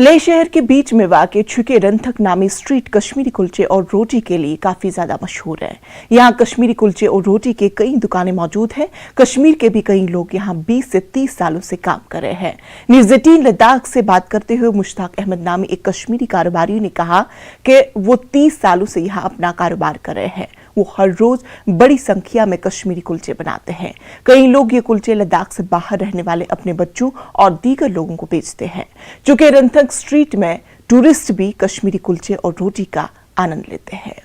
ले शहर के बीच में वाक़ छुके रंथक नामी स्ट्रीट कश्मीरी कुलचे और रोटी के लिए काफी ज्यादा मशहूर है। यहाँ कश्मीरी कुलचे और रोटी के कई दुकानें मौजूद हैं। कश्मीर के भी कई लोग यहाँ 20 से 30 सालों से काम कर रहे हैं। न्यूज़ 18 लद्दाख से बात करते हुए मुश्ताक अहमद नामी एक कश्मीरी कारोबारी ने कहा कि वो 30 सालों से यहाँ अपना कारोबार कर रहे हैं। वो हर रोज बड़ी संख्या में कश्मीरी कुलचे बनाते हैं। कई लोग ये कुलचे लद्दाख से बाहर रहने वाले अपने बच्चों और दीगर लोगों को बेचते हैं। चूंकि रंथक स्ट्रीट में टूरिस्ट भी कश्मीरी कुलचे और रोटी का आनंद लेते हैं।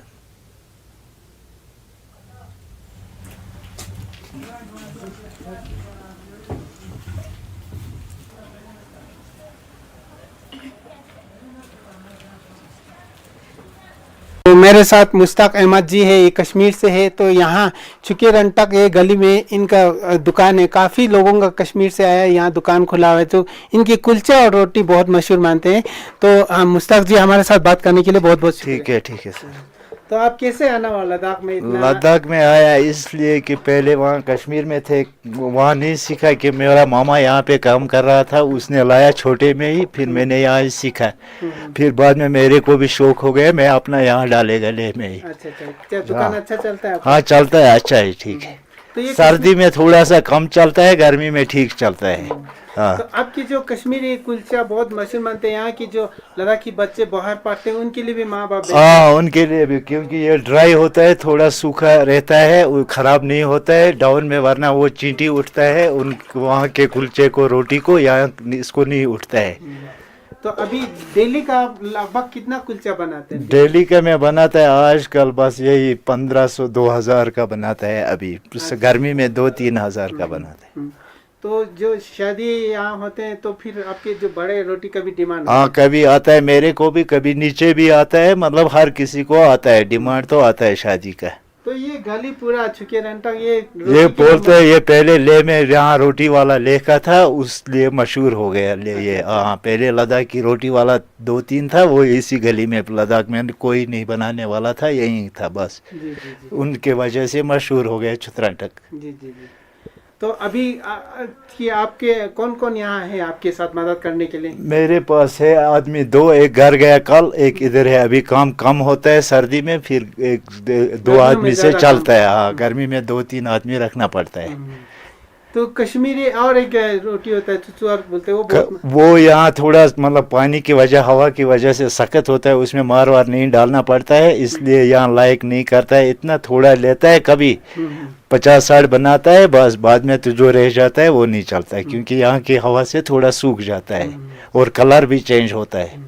तो मेरे साथ मुश्ताक अहमद जी है, ये कश्मीर से है। तो यहाँ चुके रंटक ये गली में इनका दुकान है। काफ़ी लोगों का कश्मीर से आया यहाँ दुकान खुला हुआ है। तो इनकी कुलचा और रोटी बहुत मशहूर मानते हैं। तो मुश्ताक जी हमारे साथ बात करने के लिए बहुत बहुत ठीक है सर। तो आप कैसे आना हुआ लद्दाख में? लद्दाख में आया इसलिए कि पहले वहाँ कश्मीर में थे, वहाँ नहीं सीखा कि मेरा मामा यहाँ पे काम कर रहा था, उसने लाया छोटे में ही, फिर मैंने यहाँ सीखा। फिर बाद में मेरे को भी शौक हो गया, मैं अपना यहाँ डाले गले में ही। अच्छा, दुकान अच्छा चलता है? हाँ चलता है, अच्छा है, ठीक है। तो सर्दी में थोड़ा सा कम चलता है, गर्मी में ठीक चलता है। हाँ। तो आपकी जो कश्मीरी कुलचा बहुत मशहूर मानते हैं, यहाँ की जो लद्दाखी बच्चे बाहर पढ़ते हैं उनके लिए भी माँ बाप? हाँ उनके लिए भी, क्योंकि ये ड्राई होता है, थोड़ा सूखा रहता है, वो खराब नहीं होता है डाउन में, वरना वो चींटी उठता है उन वहाँ के कुलचे को, रोटी को, यहाँ इसको नहीं उठता है। तो अभी डेली का लगभग कितना कुलचा बनाते हैं? डेली का मैं बनाता है आजकल बस यही 1500-2000 का बनाता है। अभी गर्मी में 2-3 हज़ार का बनाता है। तो जो शादी यहाँ होते हैं तो फिर आपके जो बड़े रोटी का भी डिमांड? हाँ कभी आता है मेरे को भी, कभी नीचे भी आता है, मतलब हर किसी को आता है, डिमांड तो आता है शादी का। तो ये गली पूरा चुके रंटक ये बोलते हैं, ये पहले ले में यहाँ रोटी वाला लेखा था, उसलिए मशहूर हो गया ले ये। हाँ पहले लद्दाख की रोटी वाला 2-3 था, वो इसी गली में, लद्दाख में कोई नहीं बनाने वाला था, यही था बस। उनके वजह से मशहूर हो गया छुतरंटक। जी। तो अभी कि आपके कौन कौन यहाँ है आपके साथ मदद करने के लिए? मेरे पास है आदमी 2, एक घर गया कल, एक इधर है। अभी काम कम होता है सर्दी में, फिर 1-2 आदमी से चलता है। हाँ गर्मी में 2-3 आदमी रखना पड़ता है। तो कश्मीरी और एक रोटी होता है चुचुआर बोलते हैं, वो यहाँ थोड़ा मतलब पानी की वजह, हवा की वजह से सख्त होता है, उसमें मार वार नहीं डालना पड़ता है, इसलिए यहाँ लायक नहीं करता है इतना। थोड़ा लेता है, कभी 50-60 बनाता है बस, बाद में तो जो रह जाता है वो नहीं चलता है, क्योंकि यहाँ की हवा से थोड़ा सूख जाता है और कलर भी चेंज होता है।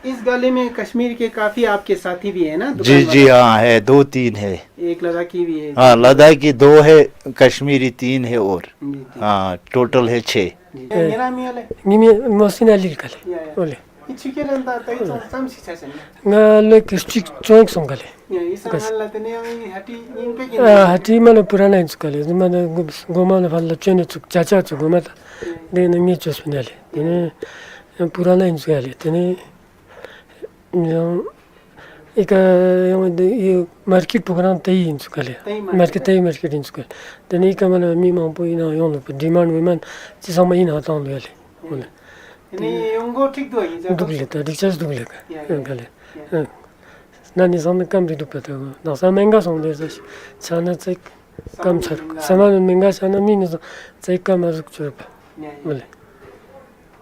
इस गली में कश्मीर के काफी आपके साथी भी है ना? जी हाँ है, 2-3 है। एक लद्दाखी भी है? हाँ लद्दाखी 2 है, कश्मीरी 3 है, और हाँ टोटल है 6। hati mana purana inskale mana gomana falla chene chuk chacha chuk gomata de ne chospinale ne purana inskale tene एक ये मार्केट प्रोग्राम तई इंस्कले मार्केट इंस्कले तने का मन मी मा पोइना योन डिमांड विमान चिसम इन हाता लेले बोले ने उंगो ठीक दुगले त रिचार्ज दुगले का गले नानी सामने कम भी दुपता ना सा महंगा सों दे छाना चाहिँ कम छ सामान महंगा छाना मिन चाहिँ कम रुक छ बोले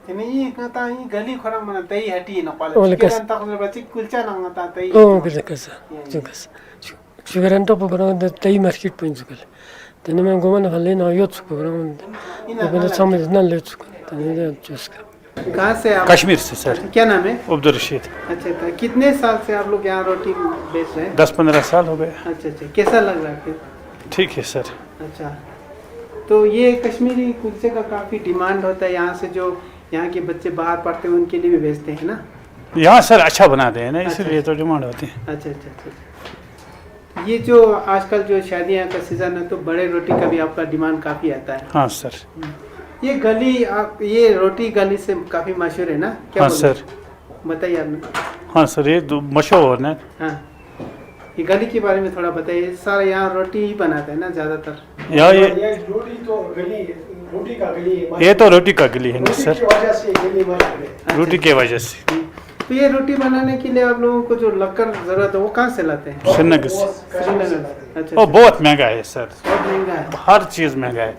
ini kata ini gali korang mana tei hati nak pala. Sekarang tak boleh baca kulca nak ngata tei. Oh kesa juga. Sekarang tak program tei market point juga. Tene मैं गोमन हल्ले ना यो चुका ग्राउंड अपने सामने ना ले चुका तने चुका। कहाँ से आप? कश्मीर से सर। क्या नाम है? अब्दुल रशीद। अच्छा कितने साल से आप लोग यहाँ रोटी बेच रहे हैं? 10-15 साल हो गए। अच्छा कैसा लग रहा है? ठीक है सर। अच्छा तो ये कश्मीरी कुलचे का काफी डिमांड होता है यहाँ से, जो यहाँ के बच्चे बाहर पढ़ते हैं उनके लिए भी भेजते हैं ना? यहाँ सर अच्छा बनाते हैं ना, इसलिए तो डिमांड होती है। अच्छा ये जो आजकल जो शादियाँ का सीजन है तो बड़े रोटी का भी आपका डिमांड काफी आता है? हाँ सर। ये गली आप ये रोटी गली से काफी मशहूर है ना? क्या हाँ सर बताइए आपने। हाँ सर ये मशहूर है। हाँ ये गली के बारे में थोड़ा बताइए। सारा यहाँ रोटी ही बनाते हैं ना ज्यादातर? यहाँ ये रोटी तो गली रोटी का गली ये तो रोटी का गली है ना रोटी सर, की वजह से गली मशहूर है। रोटी की वजह से। तो ये रोटी बनाने के लिए आप लोगों को जो लकड़ जरूरत है वो कहाँ से लाते हैं? श्रीनगर से। अच्छा, वो बहुत महंगा है सर, बहुत महंगा है। हर चीज़ महंगा है।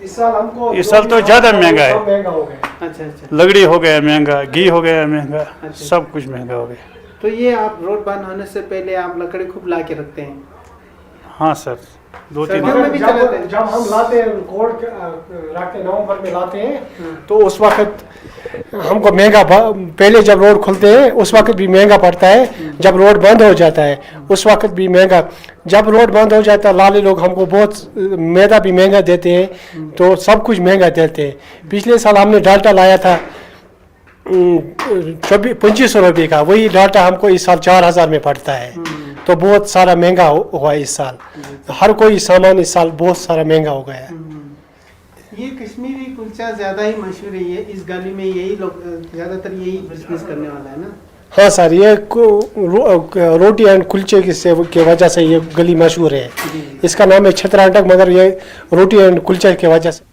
इस साल हमको इस साल तो ज़्यादा महंगा है। महंगा हो गया। अच्छा अच्छा। लकड़ी हो गया महंगा, घी हो गया महंगा, सब कुछ महंगा हो गया। तो ये आप रोड बंद होने से पहले आप लकड़ी खूब ला के रखते हैं? हाँ सर, 2-3 सर्दियों में भी चलाते हैं? जब हम लाते हैं कोड रखते नवंबर में लाते हैं तो उस वक्त हमको महंगा पहले जब रोड खुलते हैं उस वक्त भी महंगा पड़ता है, जब रोड बंद हो जाता है उस वक्त भी महंगा। जब रोड बंद हो जाता है लाले लोग हमको बहुत मैदा भी महंगा देते हैं, तो सब कुछ महंगा देते हैं। पिछले साल हमने डाल्टा लाया था 2500 रुपये का, वही डाल्टा हमको इस साल 4000 में पड़ता है। तो बहुत सारा महंगा हुआ इस साल, हर कोई सामान इस साल बहुत सारा महंगा हो गया है। ये कश्मीरी कुलचा ज्यादा ही मशहूर है, ये इस गली में यही लोग ज्यादातर यही बिजनेस करने वाला है ना? हाँ सर, ये रोटी एंड कुलचे की वजह से ये गली मशहूर है। इसका नाम है छतराटक, मगर ये रोटी एंड कुलचे की वजह से